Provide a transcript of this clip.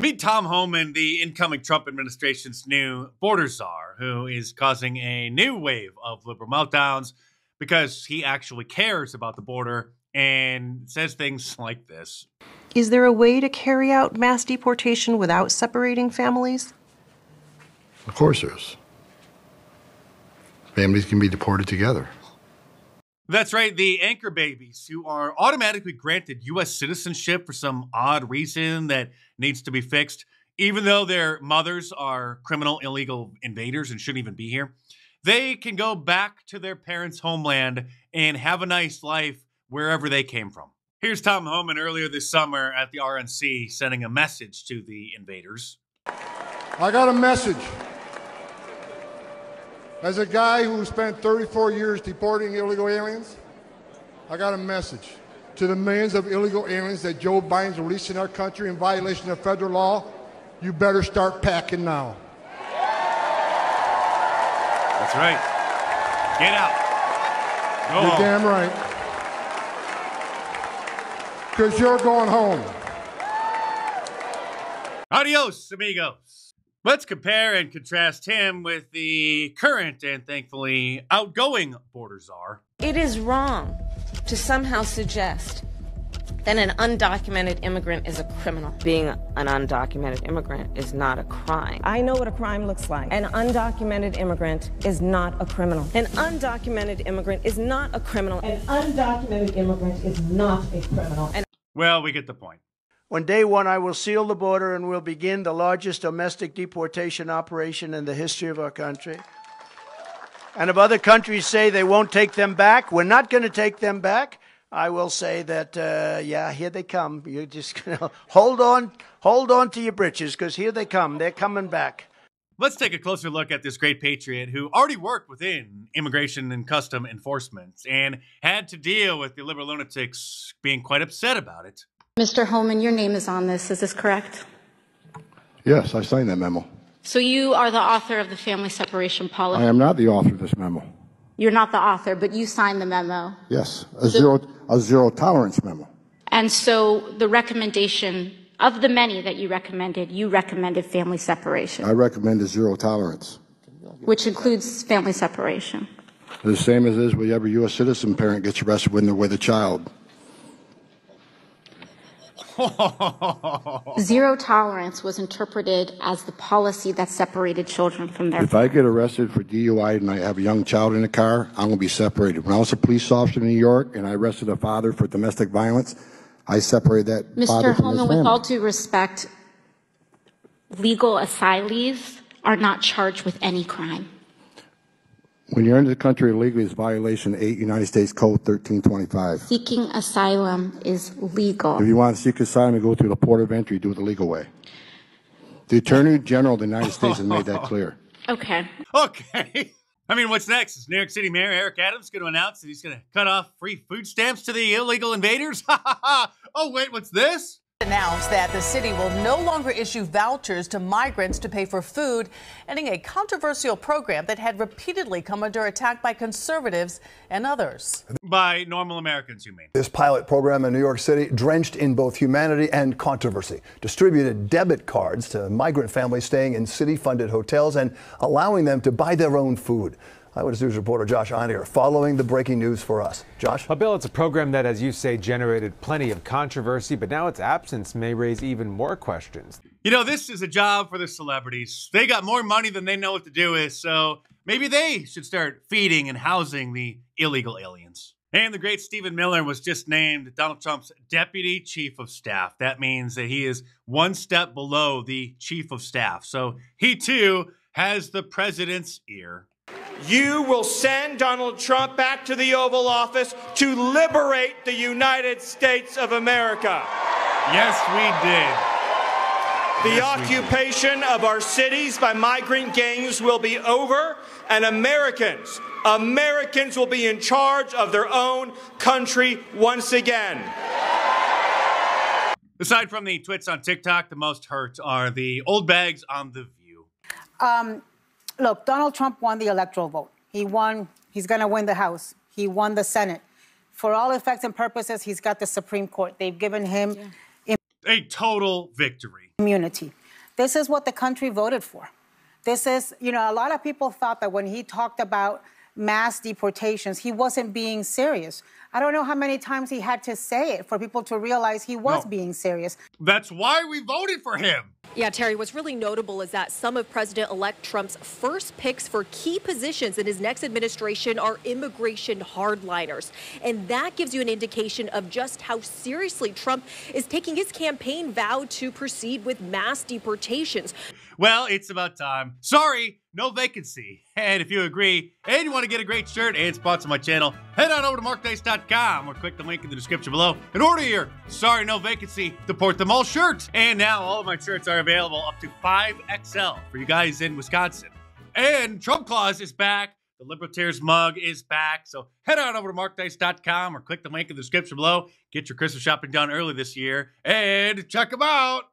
Meet Tom Homan, the incoming Trump administration's new border czar, who is causing a new wave of liberal meltdowns because he actually cares about the border and says things like this. Is there a way to carry out mass deportation without separating families? Of course there is. Families can be deported together. That's right, the anchor babies who are automatically granted U.S. citizenship for some odd reason that needs to be fixed, even though their mothers are criminal, illegal invaders and shouldn't even be here. They can go back to their parents' homeland and have a nice life wherever they came from. Here's Tom Homan earlier this summer at the RNC sending a message to the invaders. I got a message. As a guy who spent 34 years deporting illegal aliens, I got a message to the millions of illegal aliens that Joe Biden's releasing our country in violation of federal law. You better start packing now. That's right. Get out. Go You're home. damn right. Because you're going home. Adios, amigos. Let's compare and contrast him with the current and thankfully outgoing border czar. It is wrong to somehow suggest that an undocumented immigrant is a criminal. Being an undocumented immigrant is not a crime. I know what a crime looks like. An undocumented immigrant is not a criminal. An undocumented immigrant is not a criminal. An undocumented immigrant is not a criminal. Well, we get the point. On day one, I will seal the border and will begin the largest domestic deportation operation in the history of our country. And if other countries say they won't take them back, we're not going to take them back, I will say that, yeah, here they come. You're just going to hold on to your britches, because here they come. They're coming back. Let's take a closer look at this great patriot who already worked within immigration and custom enforcement and had to deal with the liberal lunatics being quite upset about it. Mr. Homan, your name is on this. Is this correct? Yes, I signed that memo. So you are the author of the family separation policy? I am not the author of this memo. You're not the author, but you signed the memo. Yes, a zero tolerance memo. And so the recommendation of the many that you recommended family separation. I recommend a zero tolerance. Which includes family separation. The same as is with every U.S. citizen parent gets arrested when they're with a child. Zero tolerance was interpreted as the policy that separated children from their If I get arrested for DUI and I have a young child in the car, I'm going to be separated. When I was a police officer in New York and I arrested a father for domestic violence, I separated that father from his family. Mr. Homan, with all due respect, legal asylees are not charged with any crime. When you're into the country illegally, it's violation 8 United States Code 1325. Seeking asylum is legal. If you want to seek asylum and go through the port of entry, do it the legal way. The Attorney General of the United States has made that clear. Okay. Okay. I mean, what's next? Is New York City Mayor Eric Adams going to announce that he's going to cut off free food stamps to the illegal invaders? Oh, wait, what's this? Announced that the city will no longer issue vouchers to migrants to pay for food, ending a controversial program that had repeatedly come under attack by conservatives and others. By normal Americans, you mean? This pilot program in New York City, drenched in both humanity and controversy, distributed debit cards to migrant families staying in city-funded hotels and allowing them to buy their own food. Eyewitness News reporter Josh Einiger following the breaking news for us. Josh? Well, Bill, it's a program that, as you say, generated plenty of controversy, but now its absence may raise even more questions. You know, this is a job for the celebrities. They got more money than they know what to do with, so maybe they should start feeding and housing the illegal aliens. And the great Stephen Miller was just named Donald Trump's Deputy Chief of Staff. That means that he is one step below the Chief of Staff. So he, too, has the president's ear. You will send Donald Trump back to the Oval Office to liberate the United States of America. Yes, we did. The occupation of our cities by migrant gangs will be over, and Americans will be in charge of their own country once again. Aside from the twits on TikTok, the most hurt are the old bags on The View. Look, Donald Trump won the electoral vote. He won. He's going to win the House. He won the Senate. For all effects and purposes, he's got the Supreme Court. They've given him... A total victory. Community. This is what the country voted for. This is, a lot of people thought that when he talked about mass deportations, he wasn't being serious. I don't know how many times he had to say it for people to realize he was being serious. That's why we voted for him. Yeah, Terry, what's really notable is that some of President-elect Trump's first picks for key positions in his next administration are immigration hardliners. And that gives you an indication of just how seriously Trump is taking his campaign vow to proceed with mass deportations. Well, it's about time. Sorry, no vacancy. And if you agree and you want to get a great shirt and sponsor my channel, head on over to markdice.com or click the link in the description below and order your Sorry No Vacancy Deport Them All shirt. And now all of my shirts are available up to 5XL for you guys in Wisconsin. And Trump Claus is back. The Libertarians mug is back. So head on over to markdice.com or click the link in the description below. Get your Christmas shopping done early this year and check them out.